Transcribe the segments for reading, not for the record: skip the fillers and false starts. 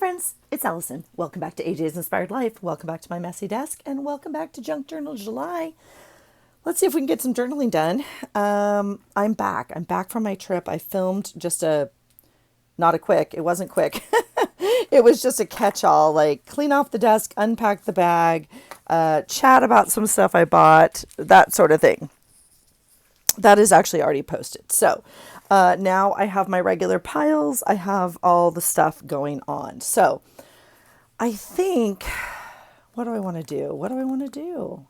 friends, it's Allison. Welcome back to AJ's Inspired Life. Welcome back to my messy desk, and welcome back to Junk Journal July. Let's see if we can get some journaling done. I'm back. I'm back from my trip. I filmed just not a quick, it wasn't quick. It was just a catch-all, like clean off the desk, unpack the bag, chat about some stuff I bought, that sort of thing. That is actually already posted. So now I have my regular piles. I have all the stuff going on. So I think, what do I want to do? What do I want to do?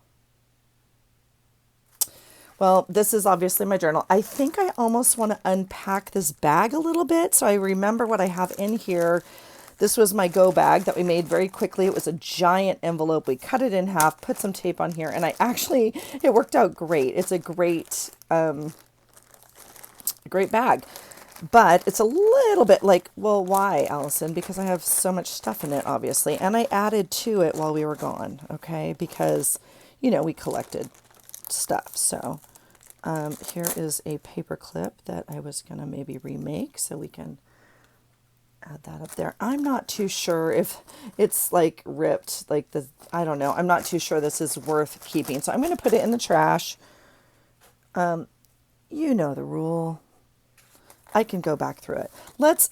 Well, this is obviously my journal. I think I almost want to unpack this bag a little bit so I remember what I have in here. This was my go bag that we made very quickly. It was a giant envelope. We cut it in half, put some tape on here, and it worked out great. It's a great bag. But it's a little bit like, well, why, Allison? Because I have so much stuff in it, obviously. And I added to it while we were gone, okay? Because, we collected stuff. So here is a paper clip that I was going to maybe remake so we can add that up there. I'm not too sure if it's like ripped, I don't know. I'm not too sure this is worth keeping. So I'm going to put it in the trash. You know the rule. I can go back through it.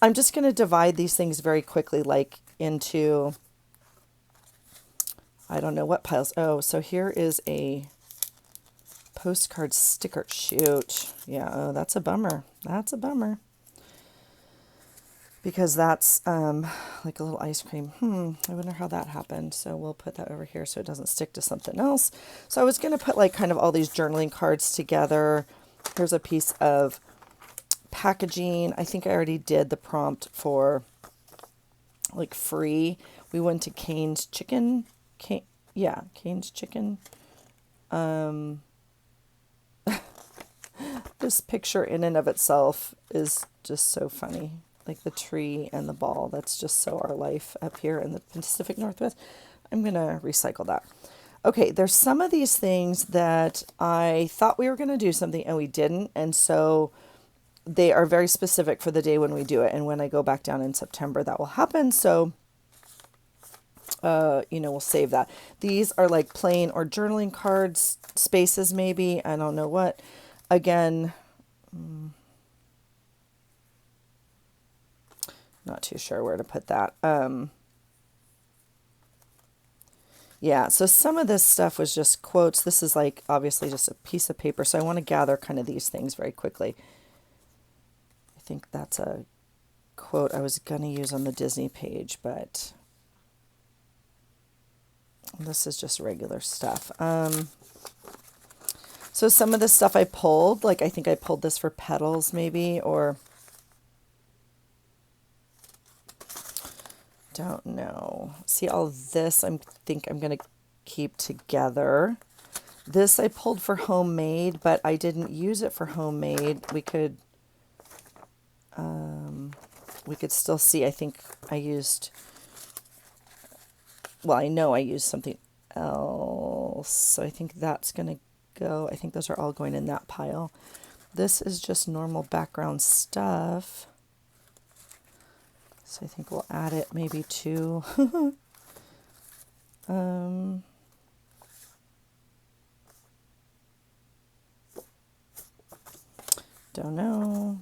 I'm just going to divide these things very quickly, like into, I don't know what piles. Oh, so here is a postcard sticker. Shoot. Yeah, oh, that's a bummer. That's a bummer. Because that's like a little ice cream. I wonder how that happened. So we'll put that over here so it doesn't stick to something else. So I was going to put like kind of all these journaling cards together. Here's a piece of packaging. I think I already did the prompt for like free. We went to Cane's Chicken. Cane's Chicken. This picture in and of itself is just so funny. Like the tree and the ball. That's just so our life up here in the Pacific Northwest. I'm going to recycle that. Okay, there's some of these things that I thought we were going to do something and we didn't. And so they are very specific for the day when we do it. And when I go back down in September, that will happen. So, we'll save that. These are like plain or journaling cards, spaces maybe. I don't know what. Again, not too sure where to put that. Yeah, so some of this stuff was just quotes. This is like obviously just a piece of paper. So I want to gather kind of these things very quickly. I think that's a quote I was going to use on the Disney page, but this is just regular stuff. So some of the stuff I pulled, like I think I pulled this for petals maybe, or don't know. See, all this I think I'm going to keep together. This I pulled for homemade, but I didn't use it for homemade. We could still see. I think I used, well, I know I used something else. So I think that's going to go. I think those are all going in that pile. This is just normal background stuff. So I think we'll add it maybe to, don't know.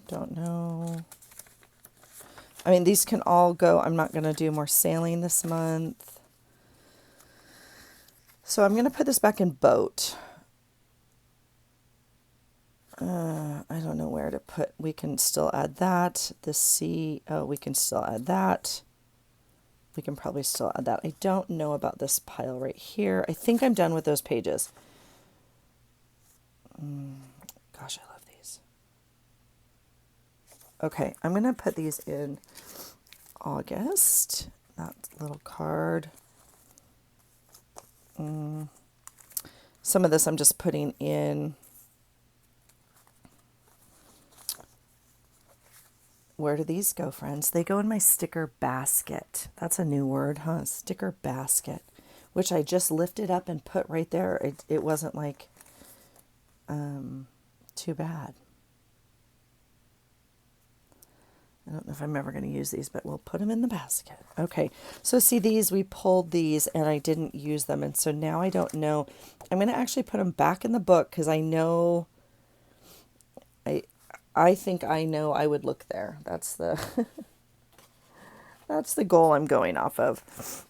I mean, these can all go. I'm not going to do more sailing this month. So I'm going to put this back in boat. I don't know where to put. We can still add that. The sea. Oh, we can still add that. We can probably still add that. I don't know about this pile right here. I think I'm done with those pages. Gosh, I love these. Okay, I'm going to put these in August. That little card. Some of this I'm just putting in. Where do these go, friends? They go in my sticker basket. That's a new word, huh? Sticker basket, which I just lifted up and put right there. It wasn't like too bad. I don't know if I'm ever going to use these, but we'll put them in the basket. Okay, so see these, we pulled these and I didn't use them. And so now I don't know. I'm going to actually put them back in the book because I know, I think I know I would look there. That's the, that's the goal I'm going off of.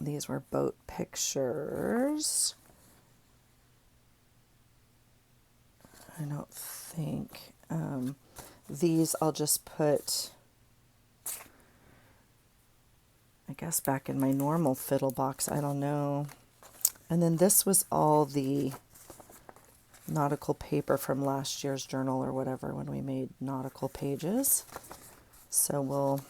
These were boat pictures. I don't think, these I'll just put, I guess, back in my normal fiddle box. I don't know. And then this was all the nautical paper from last year's journal or whatever when we made nautical pages. So we'll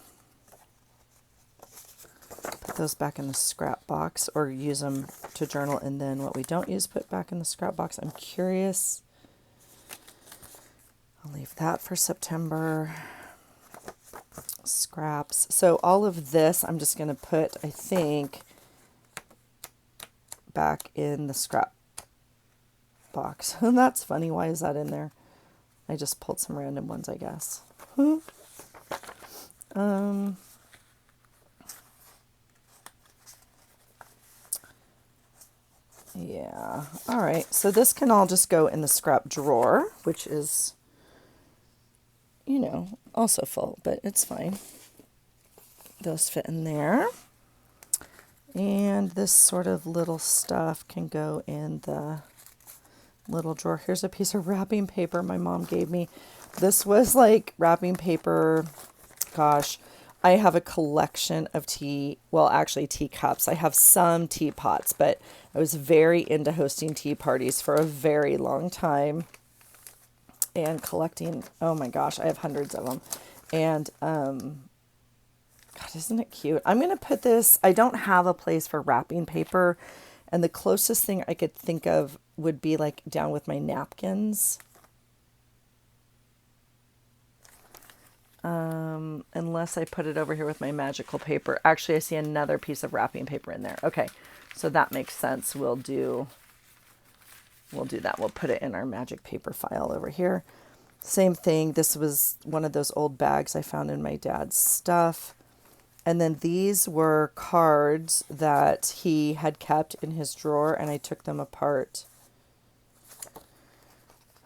put those back in the scrap box or use them to journal. And then what we don't use, put back in the scrap box. I'm curious. I'll leave that for September. Scraps. So all of this I'm just going to put, I think, back in the scrap box. And that's funny. Why is that in there? I just pulled some random ones, I guess. Yeah. All right. So this can all just go in the scrap drawer, which is, you know, also full, but it's fine. Those fit in there. And this sort of little stuff can go in the little drawer. Here's a piece of wrapping paper my mom gave me. This was like wrapping paper. Gosh, I have a collection of teacups. I have some teapots, but I was very into hosting tea parties for a very long time. And collecting, oh my gosh, I have hundreds of them. And, God, isn't it cute? I'm going to put this, I don't have a place for wrapping paper. And the closest thing I could think of would be like down with my napkins. Unless I put it over here with my magical paper. Actually, I see another piece of wrapping paper in there. Okay, so that makes sense. We'll do that. We'll put it in our magic paper file over here. Same thing. This was one of those old bags I found in my dad's stuff. And then these were cards that he had kept in his drawer, and I took them apart.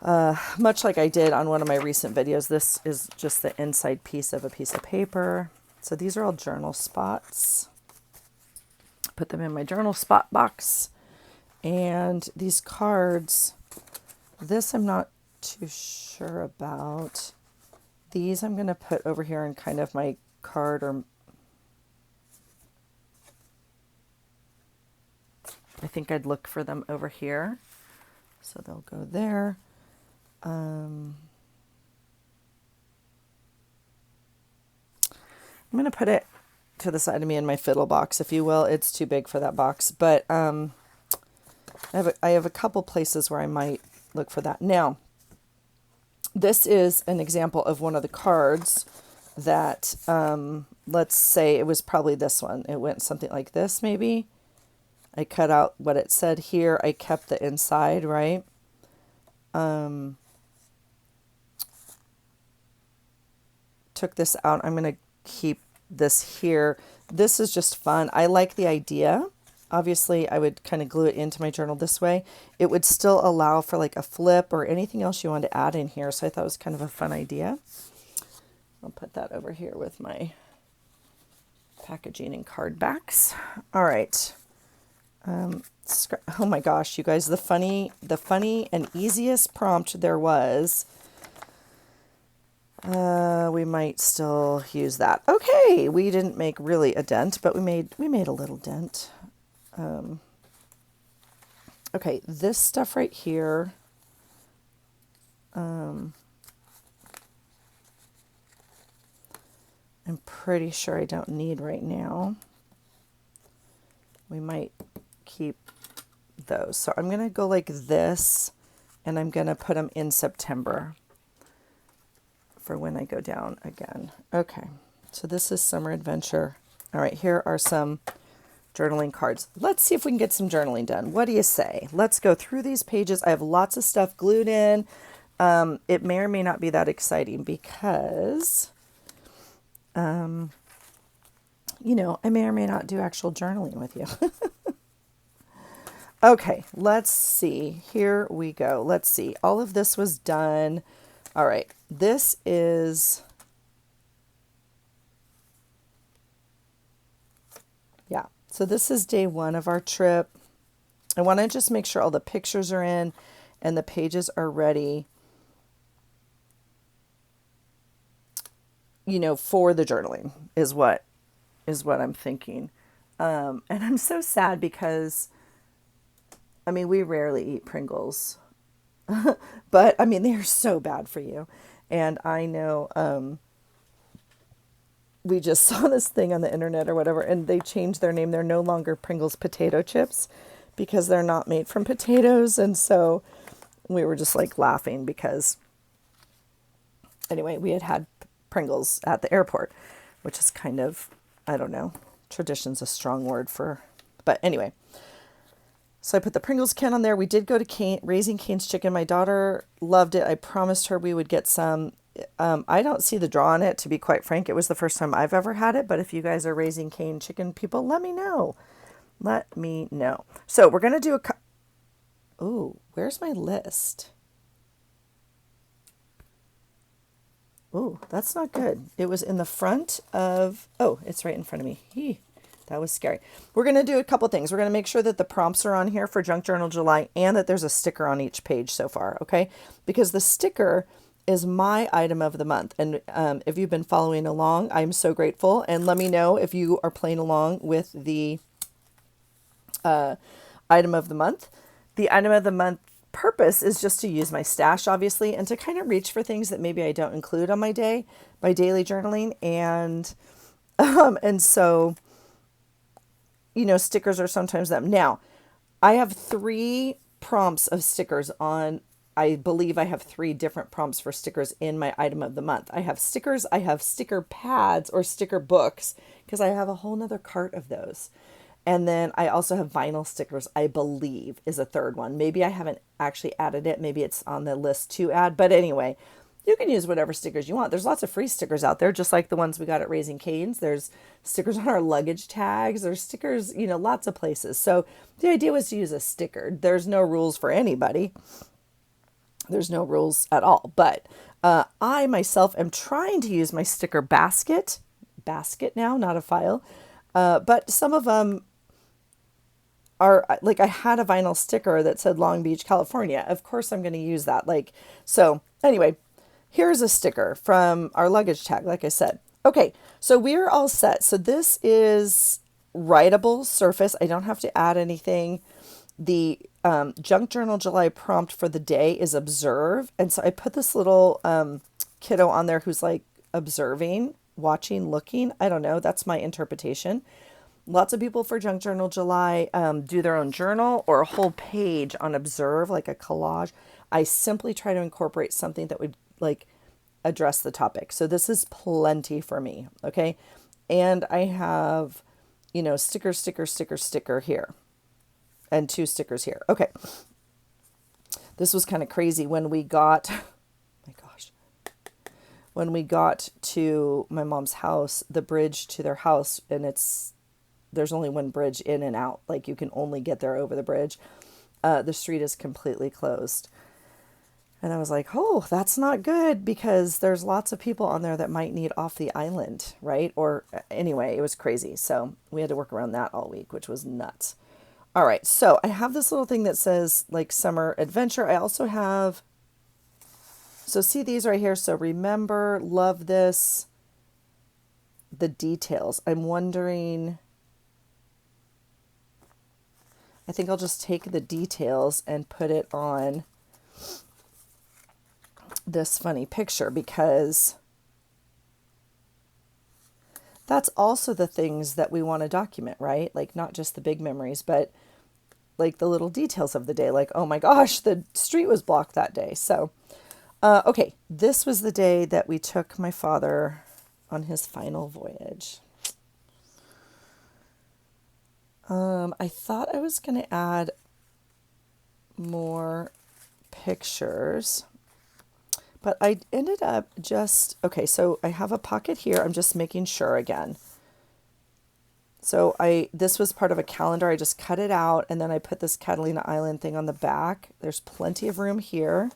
Much like I did on one of my recent videos, this is just the inside piece of a piece of paper. So these are all journal spots. Put them in my journal spot box. And these cards, this I'm not too sure about. These I'm going to put over here in kind of my card, or I think I'd look for them over here. So they'll go there. I'm going to put it to the side of me in my fiddle box, if you will. It's too big for that box, but I have a couple places where I might look for that. Now, this is an example of one of the cards that, let's say it was probably this one. It went something like this, maybe. I cut out what it said here. I kept the inside, right? Took this out. I'm going to keep this here. This is just fun. I like the idea. Obviously, I would kind of glue it into my journal this way. It would still allow for like a flip or anything else you want to add in here. So I thought it was kind of a fun idea. I'll put that over here with my packaging and card backs. All right. Oh my gosh, you guys, the funny and easiest prompt there was. We might still use that. Okay, we didn't make really a dent, but we made a little dent. Okay, this stuff right here. I'm pretty sure I don't need right now. We might keep those. So I'm going to go like this, and I'm going to put them in September for when I go down again. Okay, so this is Summer Adventure. All right, here are some journaling cards. Let's see if we can get some journaling done. What do you say? Let's go through these pages. I have lots of stuff glued in. It may or may not be that exciting because, I may or may not do actual journaling with you. Okay, let's see. Here we go. Let's see. All of this was done. All right, this is, yeah. So this is day 1 of our trip. I want to just make sure all the pictures are in and the pages are ready, for the journaling is what I'm thinking. And I'm so sad because, we rarely eat Pringles, but they are so bad for you. And I know, we just saw this thing on the internet or whatever, and they changed their name. They're no longer Pringles potato chips because they're not made from potatoes. And so we were just like laughing because, anyway, we had Pringles at the airport, which is kind of, I don't know, tradition's a strong word for, but anyway. So I put the Pringles can on there. We did go to Raising Cane's Chicken. My daughter loved it. I promised her we would get some. I don't see the draw on it, to be quite frank. It was the first time I've ever had it, but if you guys are Raising Cane chicken people, let me know. Let me know. So we're going to do oh, where's my list? Oh, that's not good. It was in the front of, oh, it's right in front of me. That was scary. We're going to do a couple things. We're going to make sure that the prompts are on here for Junk Journal July and that there's a sticker on each page so far, okay? Because the sticker is my item of the month. And if you've been following along, I'm so grateful. And let me know if you are playing along with the item of the month. The item of the month purpose is just to use my stash, obviously, and to kind of reach for things that maybe I don't include on my daily journaling. And so, stickers are sometimes them. Now, I have 3 prompts of stickers on. I believe I have 3 different prompts for stickers in my item of the month. I have stickers, I have sticker pads or sticker books, because I have a whole nother cart of those. And then I also have vinyl stickers, I believe, is a third one. Maybe I haven't actually added it. Maybe it's on the list to add. But anyway, you can use whatever stickers you want. There's lots of free stickers out there, just like the ones we got at Raising Cane's. There's stickers on our luggage tags. There's stickers, lots of places. So the idea was to use a sticker. There's no rules for anybody. There's no rules at all. But I myself am trying to use my sticker basket now, not a file. But some of them are like, I had a vinyl sticker that said Long Beach, California. Of course I'm going to use that. So anyway, here's a sticker from our luggage tag, like I said. Okay, so we're all set. So this is writable surface. I don't have to add anything. The Junk Journal July prompt for the day is observe. And so I put this little kiddo on there who's like observing, watching, looking. I don't know. That's my interpretation. Lots of people for Junk Journal July do their own journal or a whole page on observe, like a collage. I simply try to incorporate something that would address the topic. So this is plenty for me. Okay. And I have, sticker here. And 2 stickers here. Okay. This was kind of crazy when we got, when we got to my mom's house, the bridge to their house, and there's only one bridge in and out. Like, you can only get there over the bridge. The street is completely closed. And I was like, oh, that's not good, because there's lots of people on there that might need off the island, right? Or anyway, it was crazy. So we had to work around that all week, which was nuts. All right, so I have this little thing that says summer adventure. I also have, so see these right here. So remember, love this, the details. I'm wondering, I think I'll just take the details and put it on this funny picture, because that's also the things that we want to document, right? Not just the big memories, but the little details of the day. Oh my gosh, the street was blocked that day. So, okay, this was the day that we took my father on his final voyage. I thought I was going to add more pictures. But I ended up just, okay, so I have a pocket here. I'm just making sure again. So this was part of a calendar. I just cut it out and then I put this Catalina Island thing on the back. There's plenty of room here.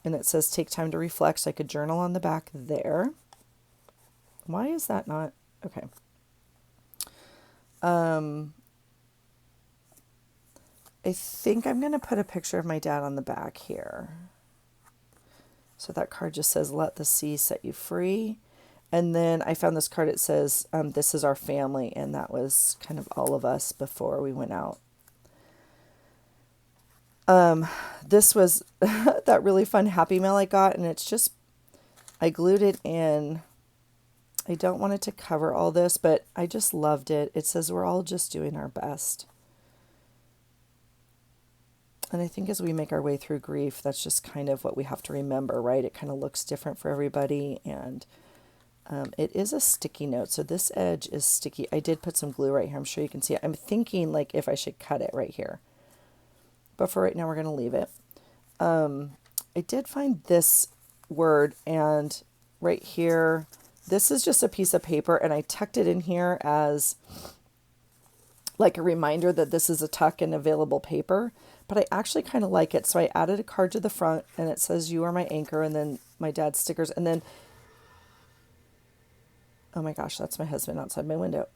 And it says take time to reflect. So I could journal on the back there. Why is that not? Okay. I think I'm going to put a picture of my dad on the back here. So that card just says, let the sea set you free. And then I found this card. It says, this is our family. And that was kind of all of us before we went out. This was that really fun Happy Mail I got. And it's just, I glued it in. I don't want it to cover all this, but I just loved it. It says we're all just doing our best. And I think as we make our way through grief, that's just kind of what we have to remember, right? It kind of looks different for everybody. And it is a sticky note. So this edge is sticky. I did put some glue right here. I'm sure you can see it. I'm thinking like if I should cut it right here. But for right now, we're going to leave it. I did find this word, and right here, this is just a piece of paper, and I tucked it in here as like a reminder that this is a tuck and available paper. But I actually kind of like it. So I added a card to the front, and it says, you are my anchor, and then my dad's stickers. And then, oh my gosh, that's my husband outside my window.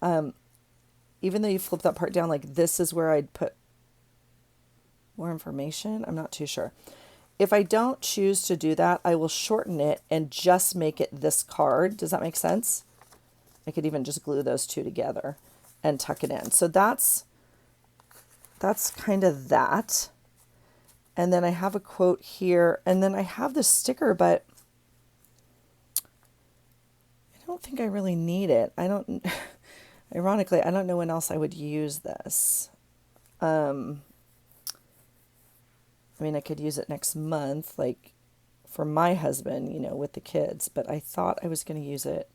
Even though you flip that part down, like this is where I'd put more information. I'm not too sure. If I don't choose to do that, I will shorten it and just make it this card. Does that make sense? I could even just glue those two together and tuck it in. So that's kind of that. And then I have a quote here, and then I have the sticker, but I don't think I really need it. Ironically, I don't know when else I would use this. I mean, I could use it next month, like for my husband, with the kids, but I thought I was going to use it.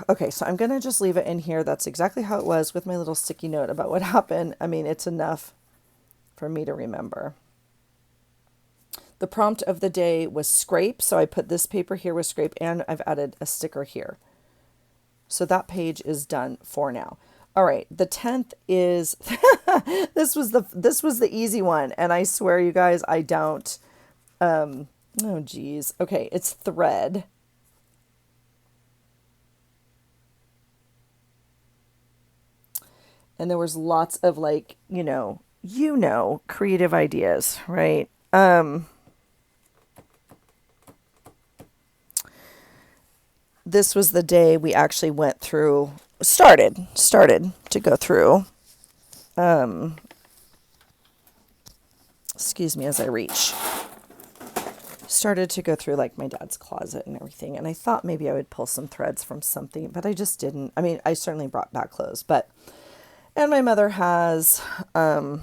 Okay, so I'm going to just leave it in here. That's exactly how it was with my little sticky note about what happened. I mean, it's enough for me to remember. The prompt of the day was scrape. So I put this paper here with scrape, and I've added a sticker here. So that page is done for now. All right, the 10th is, this was the easy one. And I swear, you guys, I don't, oh geez. Okay, it's thread. And there was lots of like, creative ideas, right? This was the day we actually went through, started to go through. Excuse me as I reach. Started to go through like my dad's closet and everything. And I thought maybe I would pull some threads from something, but I just didn't. I mean, I certainly brought back clothes, and my mother has, a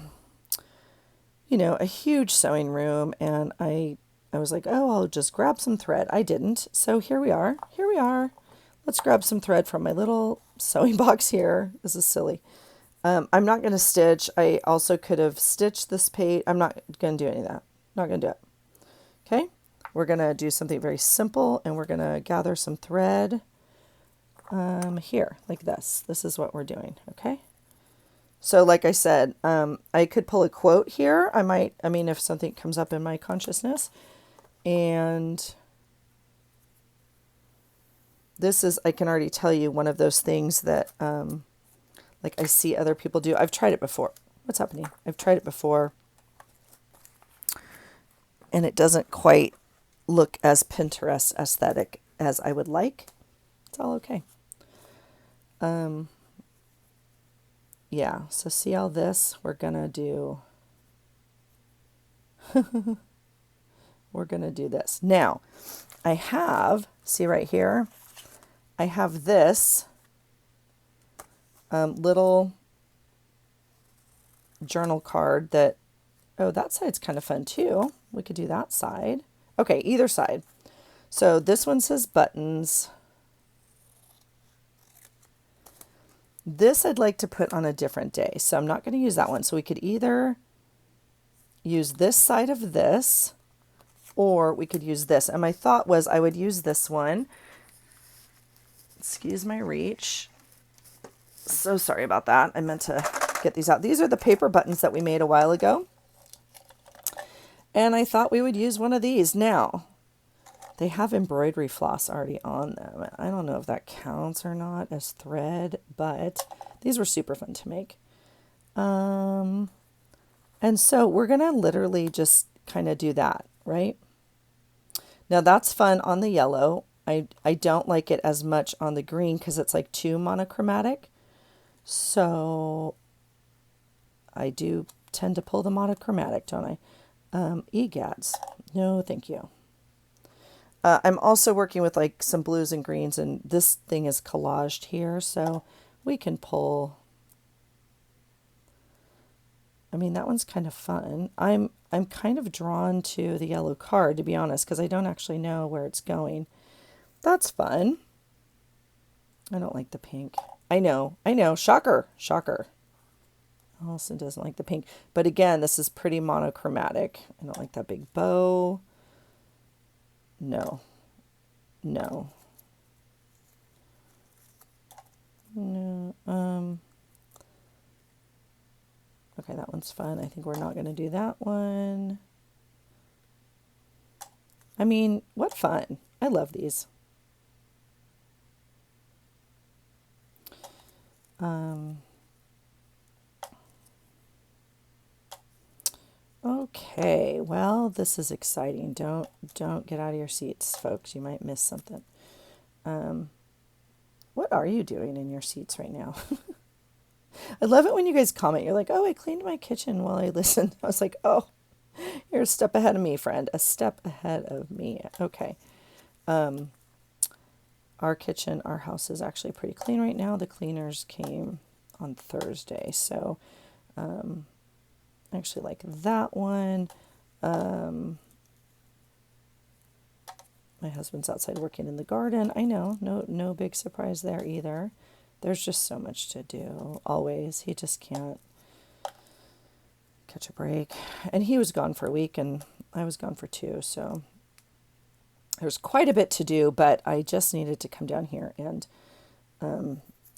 huge sewing room, and I was like, oh, I'll just grab some thread. I didn't. So here we are. Let's grab some thread from my little sewing box here. This is silly. I'm not going to stitch. I also could have stitched this page. I'm not going to do any of that. Not going to do it. Okay. We're going to do something very simple, and we're going to gather some thread here like this. This is what we're doing. Okay. So like I said, I could pull a quote here. If something comes up in my consciousness. And this is, I can already tell you, one of those things that, like I see other people do. I've tried it before. What's happening? I've tried it before. And it doesn't quite look as Pinterest aesthetic as I would like. It's all okay. Yeah, so see all this? We're going to do... We're going to do this. Now, I have, see right here, I have this little journal card that, oh, that side's kind of fun too. We could do that side. Okay, either side. So this one says buttons. This I'd like to put on a different day, so I'm not going to use that one. So we could either use this side of this, or we could use this. And my thought was I would use this one. Excuse my reach. So sorry about that. I meant to get these out. These are the paper buttons that we made a while ago. And I thought we would use one of these. Now, they have embroidery floss already on them. I don't know if that counts or not as thread, but these were super fun to make. And so we're going to literally just kind of do that, right? Now that's fun on the yellow. I don't like it as much on the green because it's like too monochromatic. So I do tend to pull the monochromatic, don't I? EGADs. No, thank you. I'm also working with like some blues and greens, and this thing is collaged here, so we can pull. I mean, that one's kind of fun. I'm kind of drawn to the yellow card, to be honest, because I don't actually know where it's going. That's fun. I don't like the pink. I know. Shocker. Allison doesn't like the pink. But again, this is pretty monochromatic. I don't like that big bow. No. Okay, that one's fun. I think we're not going to do that one. I mean, what fun. I love these. Okay, well, this is exciting. Don't get out of your seats, folks. You might miss something. What are you doing in your seats right now? I love it when you guys comment. You're like, oh, I cleaned my kitchen while I listened. I was like, oh, you're a step ahead of me, friend. A step ahead of me. Okay. Our kitchen, our house is actually pretty clean right now. The cleaners came on Thursday. So I actually like that one. My husband's outside working in the garden. I know, no big surprise there either. There's just so much to do, always. He just can't catch a break. And he was gone for a week, and I was gone for 2, so there's quite a bit to do, but I just needed to come down here and,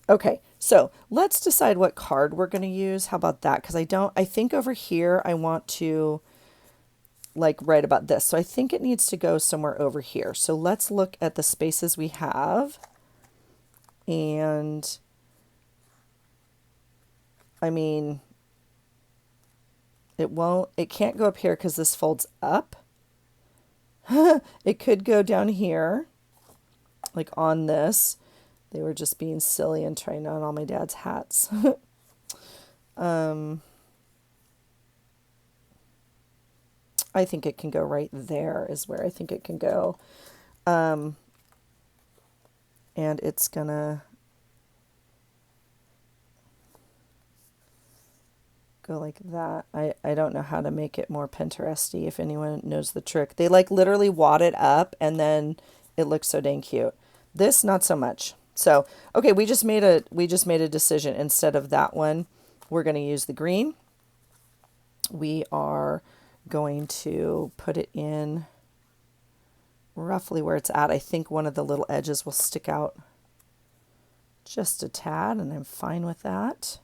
okay, so let's decide what card we're going to use. How about that? Because I think over here I want to like write about this. So I think it needs to go somewhere over here. So let's look at the spaces we have. And I mean, it can't go up here because this folds up. It could go down here, like on this. They were just being silly and trying on all my dad's hats. I think it can go right there is where I think it can go. And it's gonna go like that. I don't know how to make it more Pinteresty if anyone knows the trick. They like literally wad it up and then it looks so dang cute. This, not so much. So, okay, we just made a decision. Instead of that one, we're going to use the green. We are going to put it in roughly where it's at. I think one of the little edges will stick out just a tad, and I'm fine with that.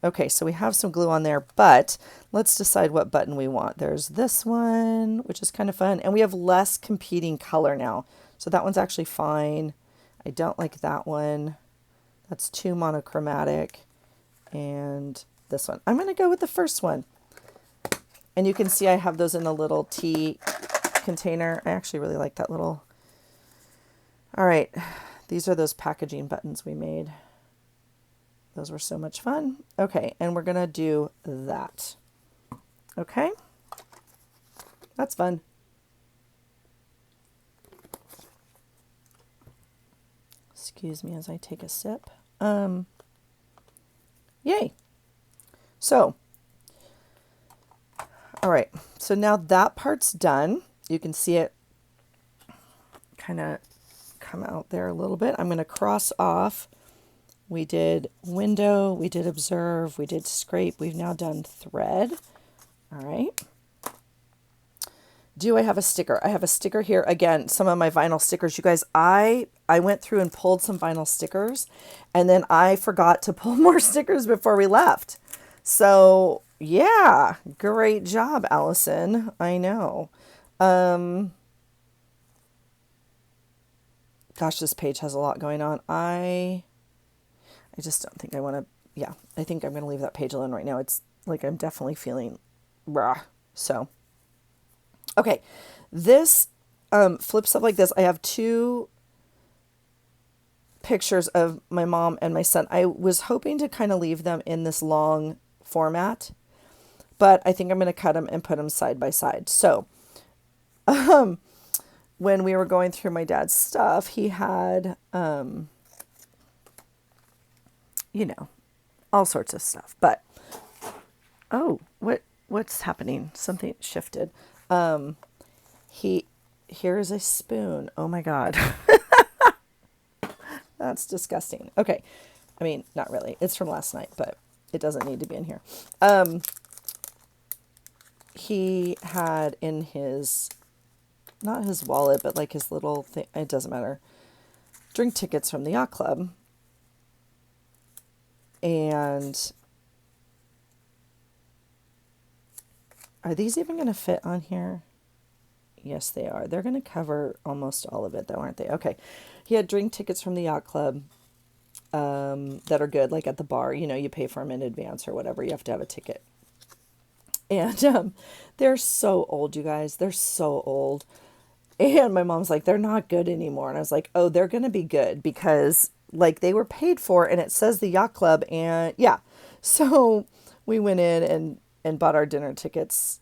Okay, so we have some glue on there, but let's decide what button we want. There's this one, which is kind of fun, and we have less competing color now. So that one's actually fine. I don't like that one. That's too monochromatic. And this one. I'm going to go with the first one. And you can see I have those in a little tea container. I actually really like that little. All right. These are those packaging buttons we made. Those were so much fun. Okay. And we're going to do that. Okay. That's fun. Excuse me as I take a sip. Yay. So, all right. So now that part's done. You can see it kind of come out there a little bit. I'm going to cross off. We did window, we did observe, we did scrape. We've now done thread. All right. Do I have a sticker? I have a sticker here. Again, some of my vinyl stickers. You guys, I went through and pulled some vinyl stickers, and then I forgot to pull more stickers before we left. So, yeah, great job, Allison. I know. Gosh, this page has a lot going on. I just don't think I want to, yeah, I think I'm going to leave that page alone right now. It's like I'm definitely feeling rah. So, okay, this flips up like this. I have two pictures of my mom and my son. I was hoping to kind of leave them in this long format, but I think I'm going to cut them and put them side by side. So, when we were going through my dad's stuff, he had, you know, all sorts of stuff. But, oh, what's happening? Something shifted. Here's a spoon. Oh my God. That's disgusting. Okay. I mean, not really. It's from last night, but it doesn't need to be in here. He had in his, not his wallet, but like his little thing, it doesn't matter, drink tickets from the yacht club. And are these even going to fit on here? Yes, they are. They're going to cover almost all of it, though, aren't they? Okay. He had drink tickets from the yacht club that are good, like at the bar. You know, you pay for them in advance or whatever. You have to have a ticket. And they're so old, you guys. They're so old. And my mom's like, they're not good anymore. And I was like, oh, they're going to be good because like they were paid for and it says the yacht club. And yeah, so we went in and bought our dinner tickets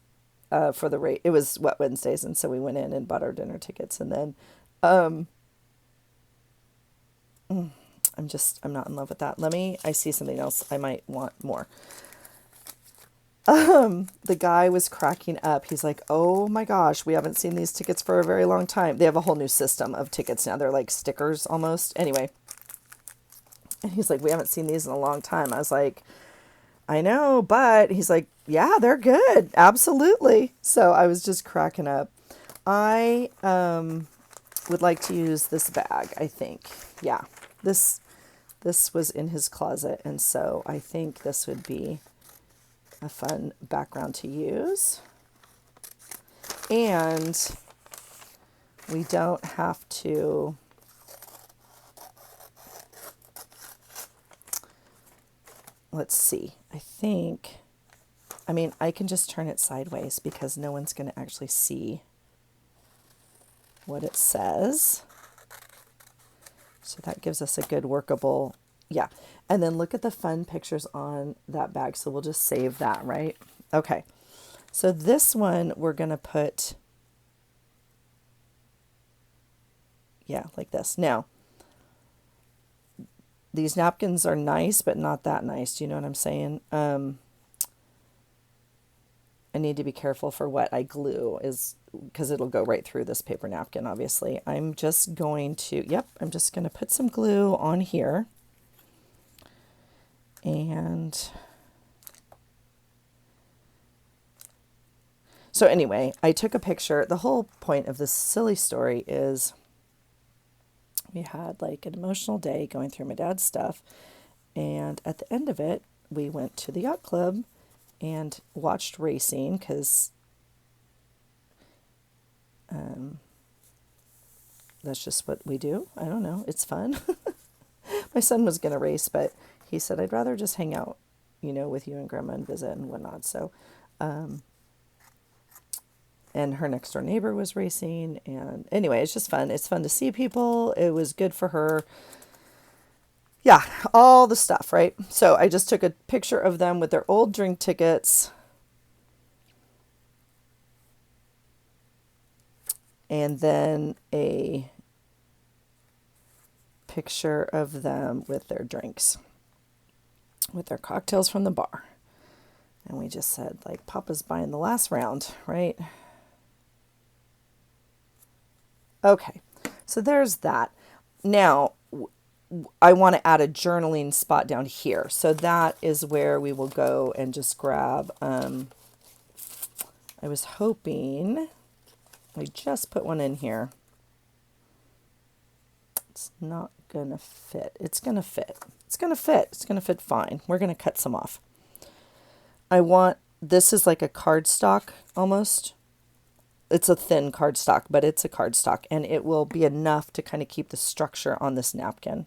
for the rate. It was Wet Wednesdays. And so we went in and bought our dinner tickets. And then I'm not in love with that. I see something else I might want more. The guy was cracking up. He's like, oh my gosh, we haven't seen these tickets for a very long time. They have a whole new system of tickets now. They're like stickers almost. Anyway. And he's like, we haven't seen these in a long time. I was like, I know, but he's like, yeah, they're good. Absolutely. So I was just cracking up. I would like to use this bag, I think. Yeah. This was in his closet. And so I think this would be a fun background to use. And we don't have to let's see. I mean, I can just turn it sideways because no one's going to actually see what it says. So that gives us a good workable, yeah. And then look at the fun pictures on that bag. So we'll just save that, right? Okay. So this one we're going to put, yeah, like this. Now, these napkins are nice, but not that nice. Do you know what I'm saying? I need to be careful for what I glue is because it'll go right through this paper napkin, obviously. I'm just going to put some glue on here. And so anyway, I took a picture. The whole point of this silly story is we had like an emotional day going through my dad's stuff. And at the end of it, we went to the yacht club and watched racing because that's just what we do. I don't know. It's fun. My son was going to race, but he said, I'd rather just hang out, with you and grandma and visit and whatnot. So, and her next door neighbor was racing. And anyway, it's just fun. It's fun to see people. It was good for her. Yeah, all the stuff, right? So I just took a picture of them with their old drink tickets. And then a picture of them with their drinks, with their cocktails from the bar. And we just said, like, Papa's buying the last round, right? Okay, so there's that. Now, I want to add a journaling spot down here. So that is where we will go and just grab, I was hoping I just put one in here. It's not going to fit. It's going to fit. It's going to fit. It's going to fit fine. We're going to cut some off. This is like a cardstock almost. It's a thin cardstock, but it's a cardstock, and it will be enough to kind of keep the structure on this napkin,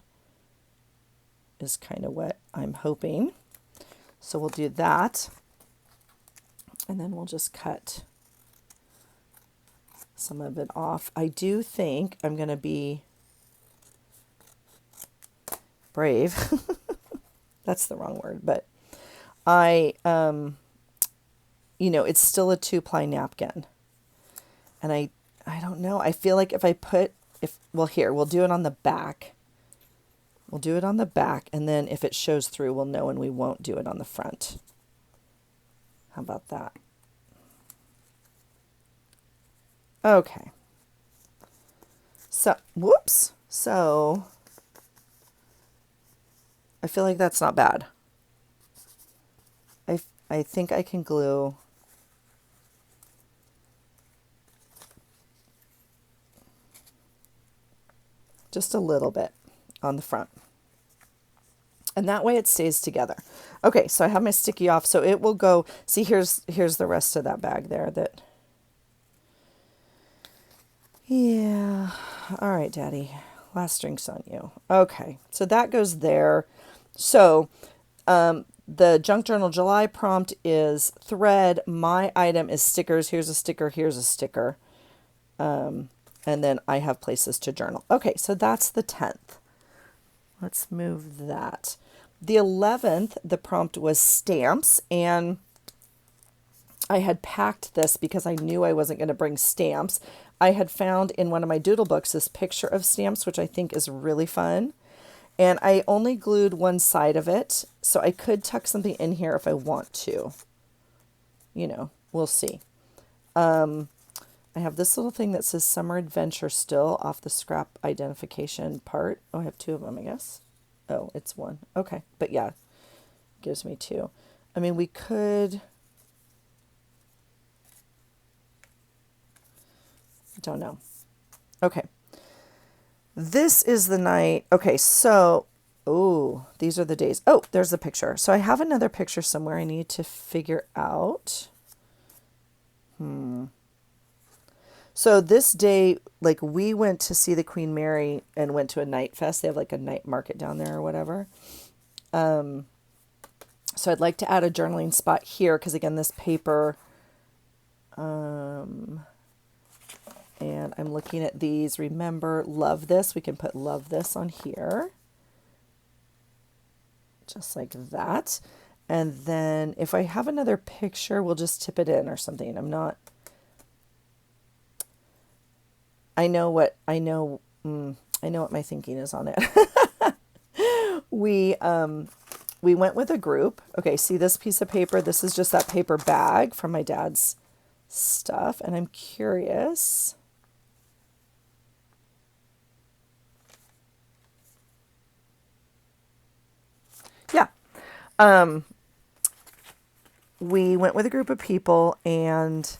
is kind of what I'm hoping. So we'll do that, and then we'll just cut some of it off. I do think I'm going to be brave. That's the wrong word, but it's still a 2-ply napkin. And I don't know. I feel like here, we'll do it on the back. We'll do it on the back, and then if it shows through, we'll know, and we won't do it on the front. How about that? Okay. So, whoops. So, I feel like that's not bad. I think I can glue just a little bit on the front. And that way it stays together. Okay, so I have my sticky off, so it will go. See, here's the rest of that bag there yeah. All right, Daddy. Last drinks on you. Okay, so that goes there. So, the Junk Journal July prompt is thread. My item is stickers. Here's a sticker. Here's a sticker. And then I have places to journal. Okay, so that's the 10th. Let's move that. The 11th, the prompt was stamps, and I had packed this because I knew I wasn't going to bring stamps. I had found in one of my doodle books this picture of stamps, which I think is really fun. And I only glued one side of it, so I could tuck something in here if I want to. We'll see. I have this little thing that says Summer Adventure still off the scrap identification part. Oh, I have 2 of them, I guess. Oh, it's 1. Okay, but yeah, gives me 2. I mean, we could... Don't know. Okay. This is the night. Okay, so, these are the days. Oh, there's the picture. So I have another picture somewhere I need to figure out. So this day, like, we went to see the Queen Mary and went to a night fest. They have like a night market down there or whatever. So I'd like to add a journaling spot here because, again, this paper... And I'm looking at these. Remember, love this. We can put love this on here. Just like that. And then if I have another picture, we'll just tip it in or something. I know what my thinking is on it. We went with a group. Okay, see this piece of paper? This is just that paper bag from my dad's stuff. And I'm curious... Yeah. We went with a group of people and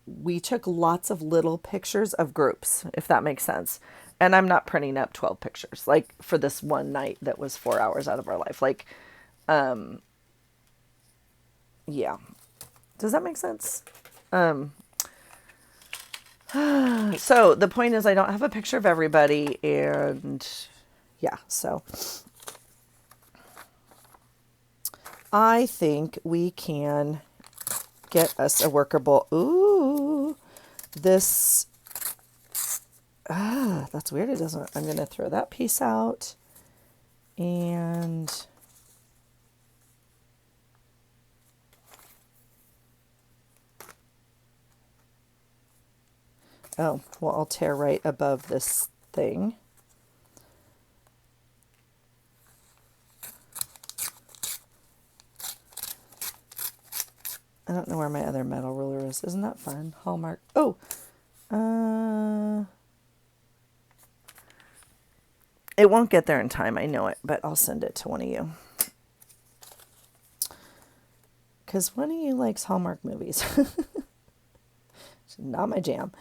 we took lots of little pictures of groups, if that makes sense. And I'm not printing up 12 pictures, like for this one night that was 4 hours out of our life. Like, yeah. Does that make sense? So the point is I don't have a picture of everybody, and yeah, so I think we can get us a workable, that's weird. It doesn't, I'm going to throw that piece out and oh, well, I'll tear right above this thing. I don't know where my other metal ruler is. Isn't that fun? Hallmark. Oh, it won't get there in time. I know it, but I'll send it to one of you. Because one of you likes Hallmark movies. Not my jam.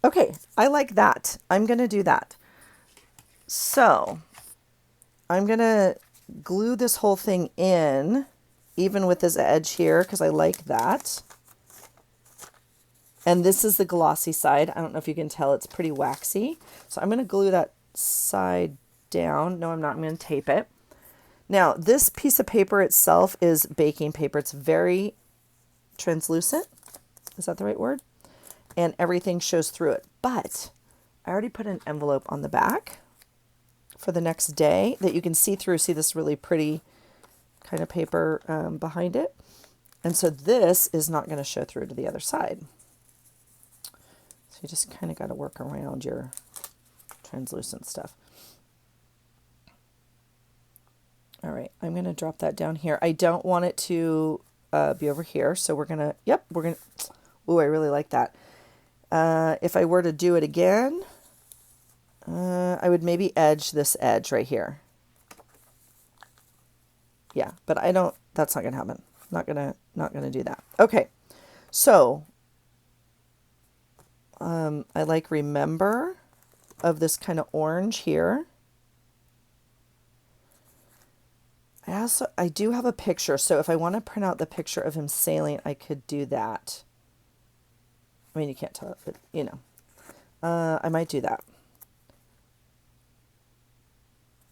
Okay, I like that. I'm going to do that. So I'm going to glue this whole thing in, even with this edge here, because I like that. And this is the glossy side. I don't know if you can tell, it's pretty waxy. So I'm going to glue that side down. No, I'm not. I'm going to tape it. Now, this piece of paper itself is baking paper. It's very translucent. Is that the right word? And everything shows through it. But I already put an envelope on the back for the next day that you can see through. See this really pretty kind of paper behind it. And so this is not going to show through to the other side. So you just kind of got to work around your translucent stuff. All right, I'm going to drop that down here. I don't want it to be over here. So we're going to, yep, we're going to, ooh, I really like that. If I were to do it again, I would maybe edge this edge right here. Yeah, but I don't, that's not going to happen. Not going to do that. Okay. So, I like remember of this kind of orange here. I do have a picture. So if I want to print out the picture of him sailing, I could do that. I mean, you can't tell it, but you know, I might do that.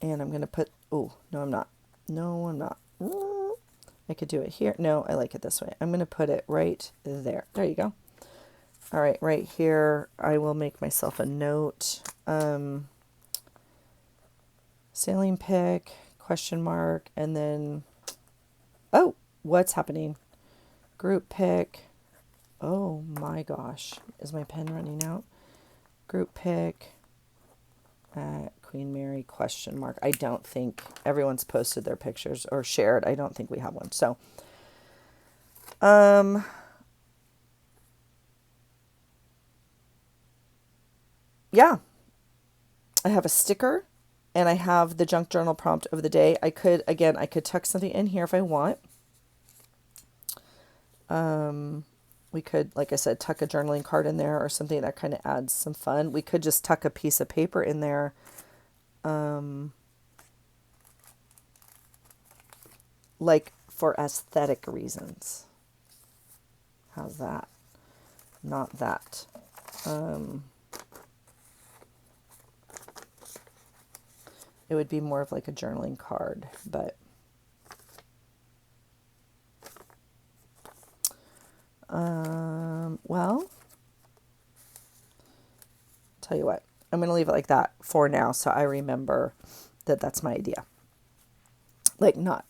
And I'm going to put, oh, no, I'm not. No, I'm not. I could do it here. No, I like it this way. I'm going to put it right there. There you go. All right, right here, I will make myself a note. Sailing pick, question mark, and then, oh, what's happening? Group pick. Oh my gosh, is my pen running out? Group pick at Queen Mary, question mark. I don't think everyone's posted their pictures or shared. I don't think we have one. So, yeah, I have a sticker and I have the junk journal prompt of the day. I could tuck something in here if I want. We could, like I said, tuck a journaling card in there or something that kind of adds some fun. We could just tuck a piece of paper in there. Like for aesthetic reasons. How's that? Not that. It would be more of like a journaling card, but well, tell you what, I'm going to leave it like that for now so I remember that that's my idea. Like not,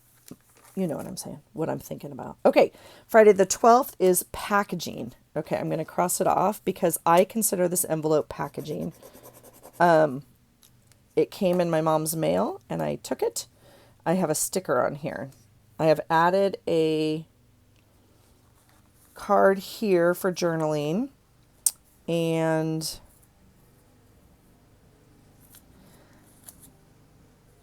you know what I'm saying, what I'm thinking about. Okay, Friday the 12th is packaging. Okay, I'm going to cross it off because I consider this envelope packaging. It came in my mom's mail and I took it. I have a sticker on here. I have added a card here for journaling, and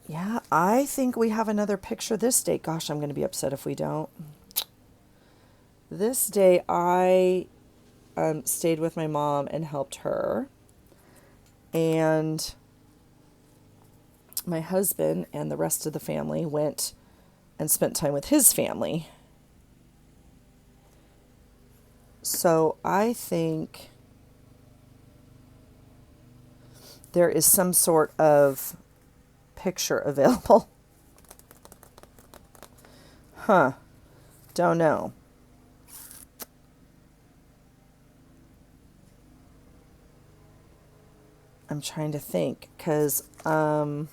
yeah, I think we have another picture this day. Gosh, I'm going to be upset if we don't. This day I stayed with my mom and helped her, and my husband and the rest of the family went and spent time with his family. So I think there is some sort of picture available. Huh. Don't know. I'm trying to think because oh,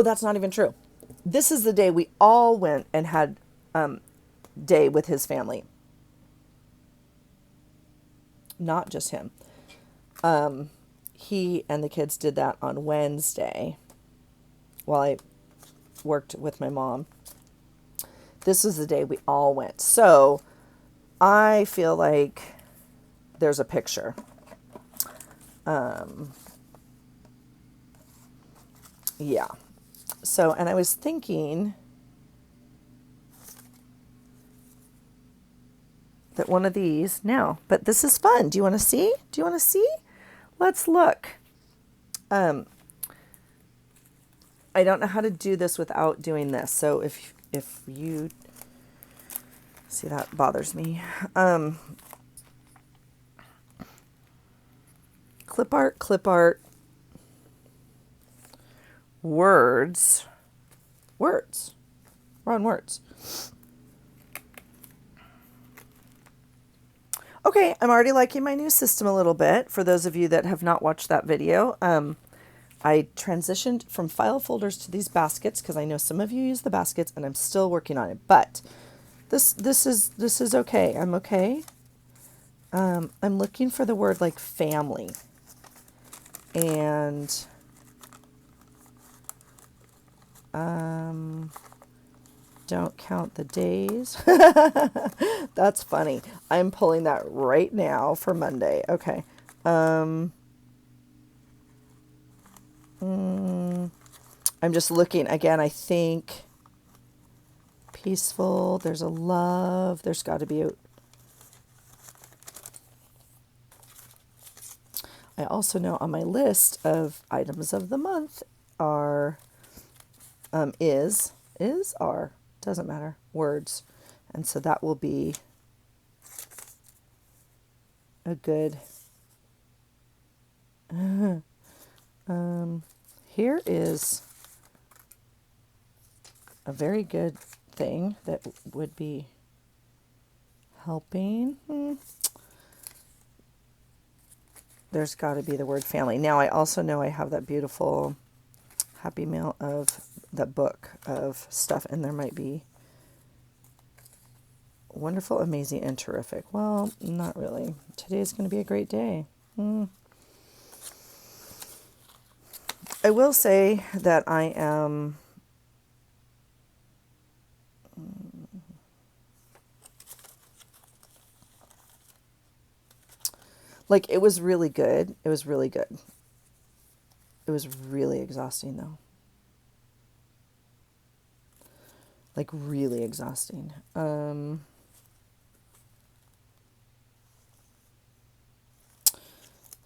that's not even true. This is the day we all went and had day with his family. Not just him. He and the kids did that on Wednesday while I worked with my mom. This was the day we all went. So I feel like there's a picture. Yeah. So, and I was thinking that one of these now, but this is fun. Do you want to see? Do you want to see? Let's look. I don't know how to do this without doing this. So if you see, that bothers me. Clip art, words. We're on words. Okay, I'm already liking my new system a little bit. For those of you that have not watched that video, I transitioned from file folders to these baskets because I know some of you use the baskets, and I'm still working on it. But this is okay. I'm okay. I'm looking for the word like family, and don't count the days. That's funny. I'm pulling that right now for Monday. Okay. I'm just looking again. I think peaceful. There's a love. There's got to be a. I also know on my list of items of the month are are, doesn't matter, words. And so that will be a good, here is a very good thing that would be helping. There's got to be the word family. Now I also know I have that beautiful Happy Mail of that book of stuff, and there might be wonderful, amazing, and terrific. Well, not really. Today's going to be a great day. I will say that I am like, it was really good. It was really good. It was really exhausting though. Like really exhausting.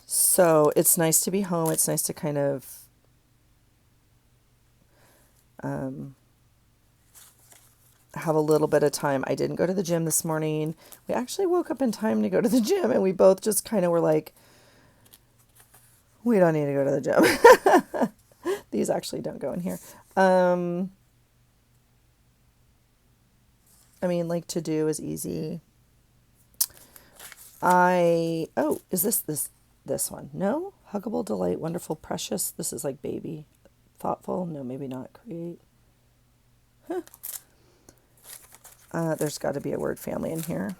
So it's nice to be home. It's nice to kind of have a little bit of time. I didn't go to the gym this morning. We actually woke up in time to go to the gym, and we both just kind of were like, we don't need to go to the gym. These actually don't go in here. I mean, like, to do is easy. Is this one? No? Huggable, delight, wonderful, precious. This is like baby. Thoughtful. No, maybe not. Create. Huh. There's got to be a word family in here.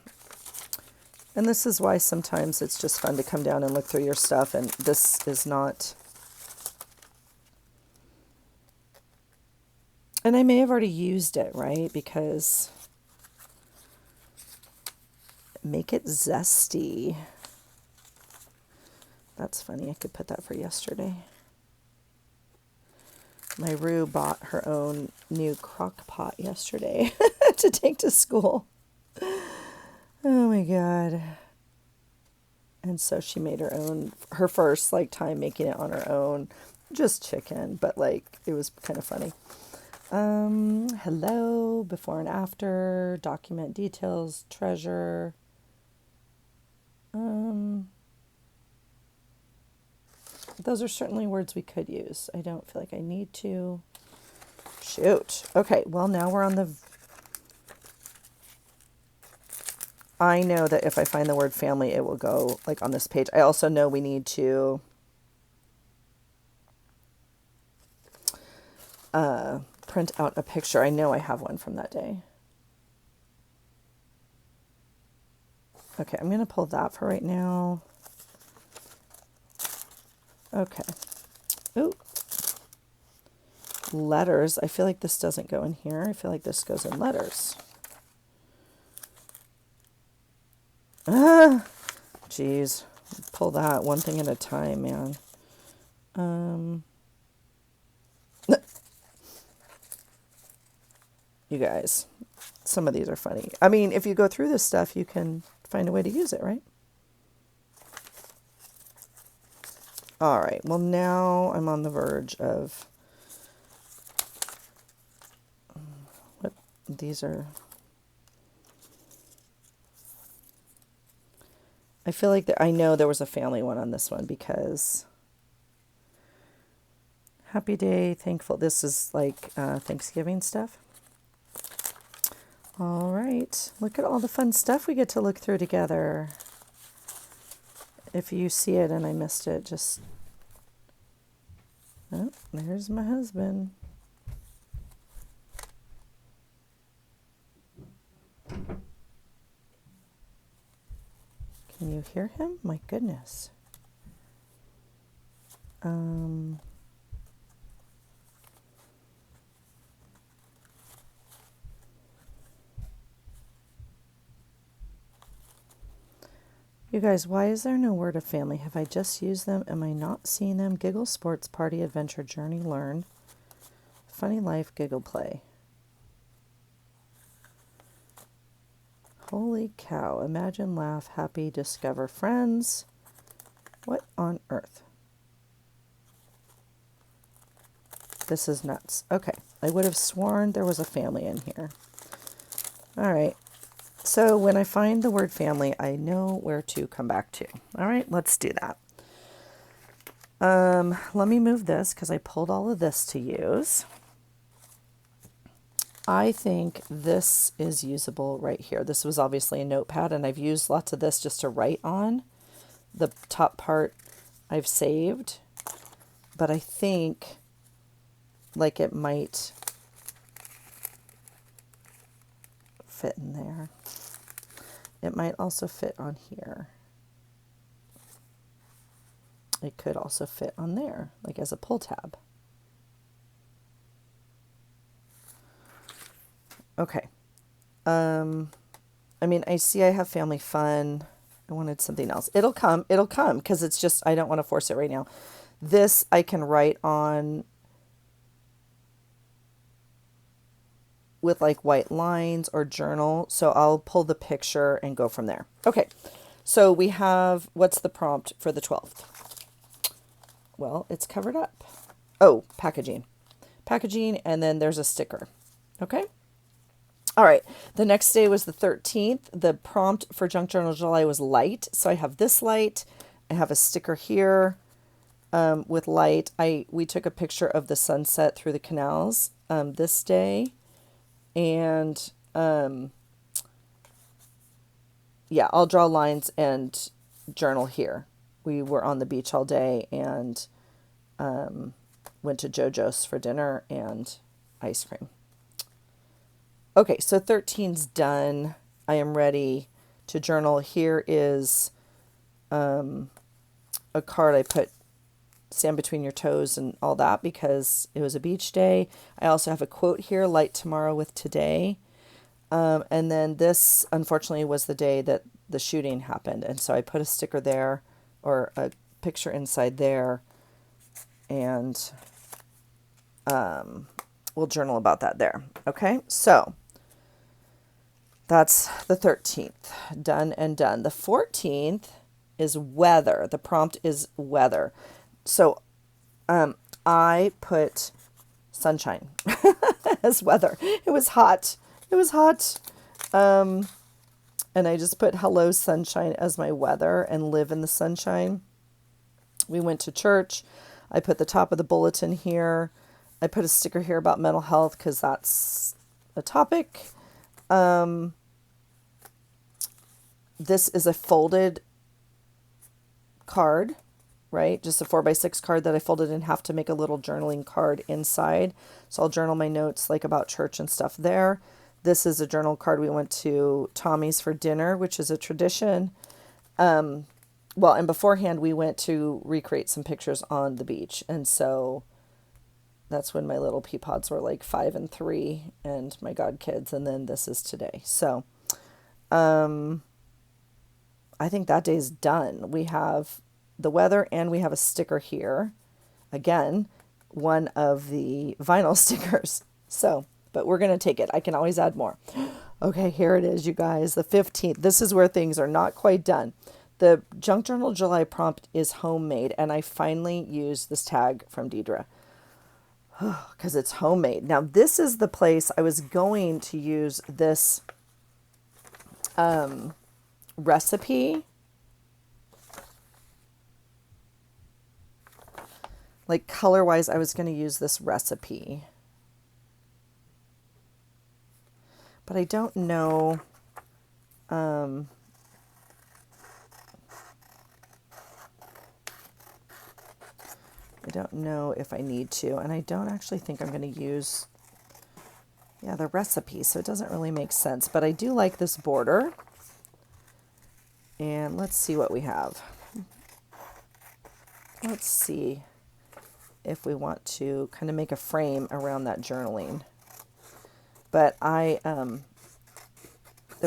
And this is why sometimes it's just fun to come down and look through your stuff. And this is not. And I may have already used it, right? Because make it zesty. That's funny. I could put that for yesterday. My Rue bought her own new crock pot yesterday to take to school. Oh my God. And so she made her first like time making it on her own. Just chicken, but like it was kind of funny. Hello, before and after, document details, treasure. Those are certainly words we could use. I don't feel like I need to. Shoot. Okay, well, now we're on the... I know that if I find the word family, it will go like on this page. I also know we need to print out a picture. I know I have one from that day. Okay, I'm going to pull that for right now. Okay. Ooh. Letters. I feel like this doesn't go in here. I feel like this goes in letters. Geez. Pull that one thing at a time, man. you guys. Some of these are funny. I mean, if you go through this stuff, you can find a way to use it, right? All right. Well, now I'm on the verge of what these are. I feel like I know there was a family one on this one because happy day, thankful. This is like Thanksgiving stuff. All right. Look at all the fun stuff we get to look through together. If you see it and I missed it, just... Oh, there's my husband. Can you hear him? My goodness. You guys, why is there no word of family? Have I just used them? Am I not seeing them? Giggle, sports, party, adventure, journey, learn. Funny life, giggle, play. Holy cow. Imagine, laugh, happy, discover, friends. What on earth? This is nuts. Okay. I would have sworn there was a family in here. All right. So when I find the word family, I know where to come back to. All right, let's do that. Let me move this because I pulled all of this to use. I think this is usable right here. This was obviously a notepad, and I've used lots of this just to write on. The top part I've saved, but I think like it might fit in there. It might also fit on here. It could also fit on there, like as a pull tab. Okay. I mean, I see I have family fun. I wanted something else. It'll come, because it's just, I don't want to force it right now. This I can write on with like white lines or journal. So I'll pull the picture and go from there. Okay. So we have, what's the prompt for the 12th? Well, it's covered up. Oh, packaging. Packaging, and then there's a sticker. Okay. All right. The next day was the 13th. The prompt for Junk Journal July was light. So I have this light. I have a sticker here with light. We took a picture of the sunset through the canals this day. And yeah, I'll draw lines and journal here. We were on the beach all day and went to JoJo's for dinner and ice cream. Okay, so 13's done. I am ready to journal. Here is a card I put stand between your toes and all that because it was a beach day. I also have a quote here, light tomorrow with today. And then this, unfortunately, was the day that the shooting happened. And so I put a sticker there or a picture inside there. And we'll journal about that there. Okay, so that's the 13th. Done and done. The 14th is weather. The prompt is weather. So I put sunshine as weather. It was hot. It was hot. And I just put hello sunshine as my weather and live in the sunshine. We went to church. I put the top of the bulletin here. I put a sticker here about mental health because that's a topic. This is a folded card, right? Just a 4x6 card that I folded in half to make a little journaling card inside. So I'll journal my notes like about church and stuff there. This is a journal card. We went to Tommy's for dinner, which is a tradition. Well, and beforehand we went to recreate some pictures on the beach. And so that's when my little pea pods were like 5 and 3 and my godkids. And then this is today. So, I think that day's done. We have the weather and we have a sticker here. Again, one of the vinyl stickers. So but we're going to take it. I can always add more. Okay, here it is, you guys, the 15th. This is where things are not quite done. The Junk Journal July prompt is homemade, and I finally used this tag from Deidre because it's homemade. Now, this is the place I was going to use this recipe. Like color-wise, I was going to use this recipe. But I don't know. I don't know if I need to. And I don't actually think I'm going to use, the recipe. So it doesn't really make sense. But I do like this border. And let's see what we have. Let's see if we want to kind of make a frame around that journaling. But there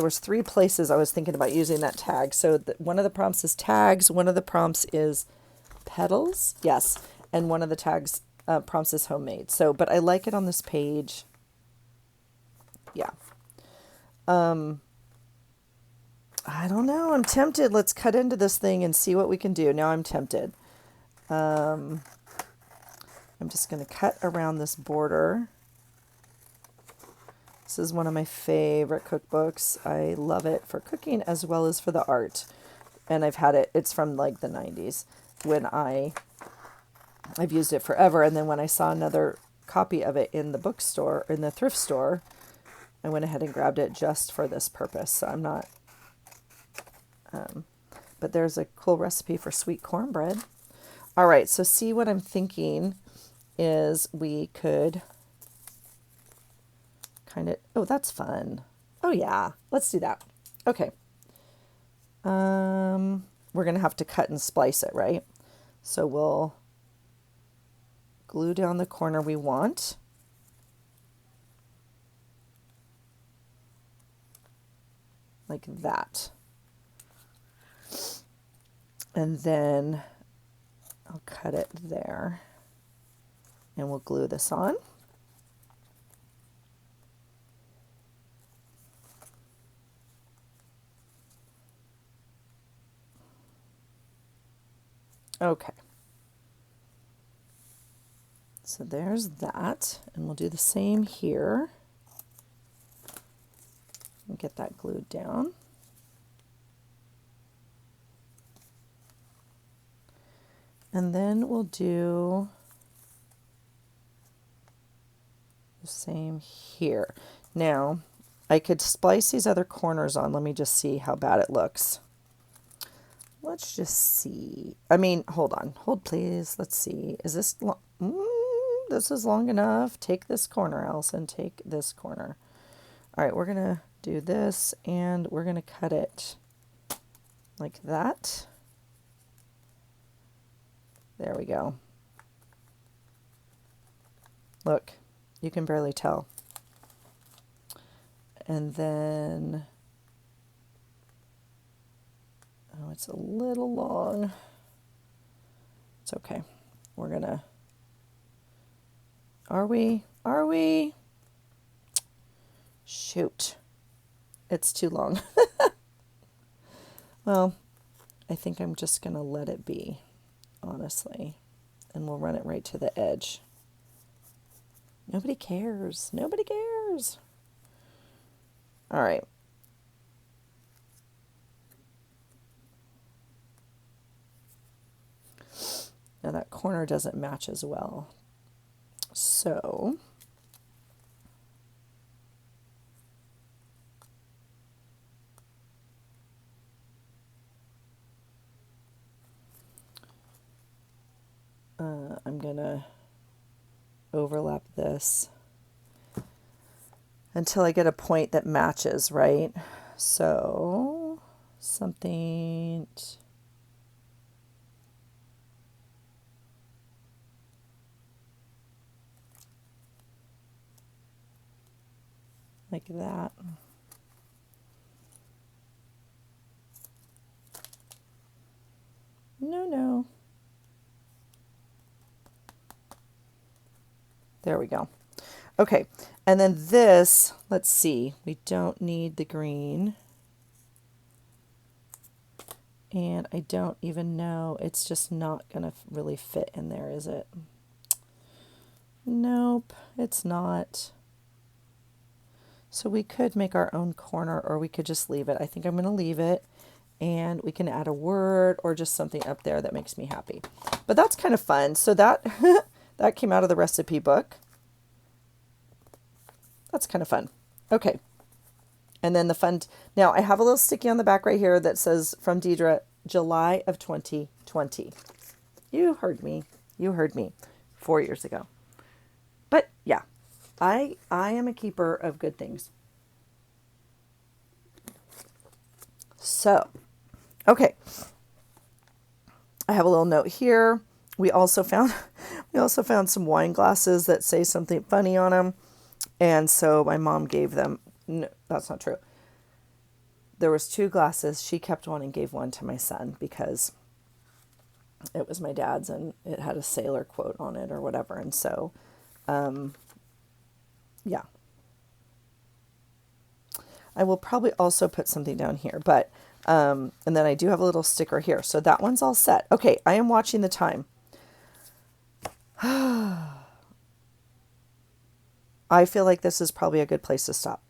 was 3 places I was thinking about using that tag. So one of the prompts is tags, one of the prompts is petals, yes, and one of the tags prompts is homemade. So, but I like it on this page. Yeah. I don't know. I'm tempted. Let's cut into this thing and see what we can do. Now I'm tempted. I'm just going to cut around this border. This is one of my favorite cookbooks. I love it for cooking as well as for the art. And I've had it, it's from like the 90s when I've used it forever. And then when I saw another copy of it in the bookstore, in the thrift store, I went ahead and grabbed it just for this purpose. So I'm not, but there's a cool recipe for sweet cornbread. All right, so see what I'm thinking is we could kind of, oh, that's fun. Oh yeah, let's do that. Okay. We're going to have to cut and splice it, right? So we'll glue down the corner we want. Like that. And then I'll cut it there. And we'll glue this on. Okay. So there's that. And we'll do the same here. And get that glued down. And then we'll do the same here. Now, I could splice these other corners on. Let me just see how bad it looks. Let's just see. I mean, hold on. Hold, please. Let's see. Is this long? This is long enough. Take this corner, Allison. Take this corner. All right, we're going to do this, and we're going to cut it like that. There we go. Look, you can barely tell. And then, oh, it's a little long. It's okay. We're gonna, are we? Shoot. It's too long. Well, I think I'm just gonna let it be, honestly. And we'll run it right to the edge. Nobody cares. Nobody cares. All right. Now that corner doesn't match as well. So I'm gonna overlap this until I get a point that matches, right? So something like that. No. There we go. Okay, and then this, let's see, we don't need the green. And I don't even know, it's just not going to really fit in there, is it? Nope, it's not. So we could make our own corner or we could just leave it. I think I'm going to leave it, and we can add a word or just something up there that makes me happy. But that's kind of fun. So that that came out of the recipe book. That's kind of fun. Okay. And then the fun, now I have a little sticky on the back right here that says from Deidre, July of 2020. You heard me. You heard me 4 years ago. But yeah, I am a keeper of good things. So, okay. I have a little note here. We also found some wine glasses that say something funny on them. And so my mom gave them, no, that's not true. There was 2 glasses. She kept one and gave one to my son because it was my dad's and it had a sailor quote on it or whatever. And so, yeah. I will probably also put something down here, but, and then I do have a little sticker here. So that one's all set. Okay. I am watching the time. I feel like this is probably a good place to stop.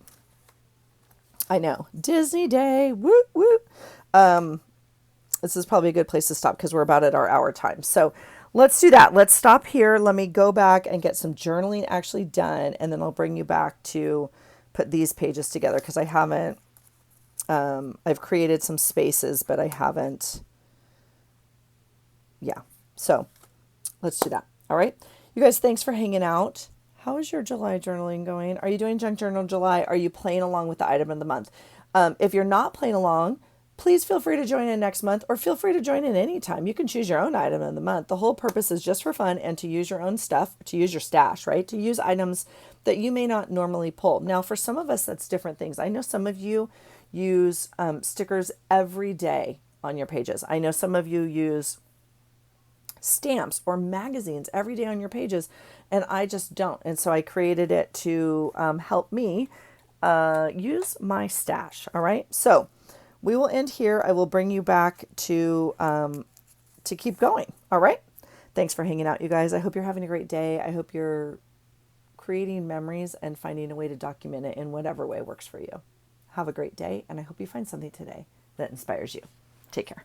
I know. Disney Day. Whoop, whoop. This is probably a good place to stop because we're about at our hour time. So let's do that. Let's stop here. Let me go back and get some journaling actually done. And then I'll bring you back to put these pages together because I haven't, I've created some spaces, but I haven't. Yeah. So let's do that. All right. You guys, thanks for hanging out. How is your July journaling going? Are you doing Junk Journal July? Are you playing along with the item of the month? If you're not playing along, please feel free to join in next month or feel free to join in anytime. You can choose your own item of the month. The whole purpose is just for fun and to use your own stuff, to use your stash, right? To use items that you may not normally pull. Now, for some of us, that's different things. I know some of you use stickers every day on your pages. I know some of you use stamps or magazines every day on your pages, and I just don't. And so I created it to help me use my stash. All right. So we will end here. I will bring you back to keep going. All right. Thanks for hanging out, you guys. I hope you're having a great day. I hope you're creating memories and finding a way to document it in whatever way works for you. Have a great day, and I hope you find something today that inspires you. Take care.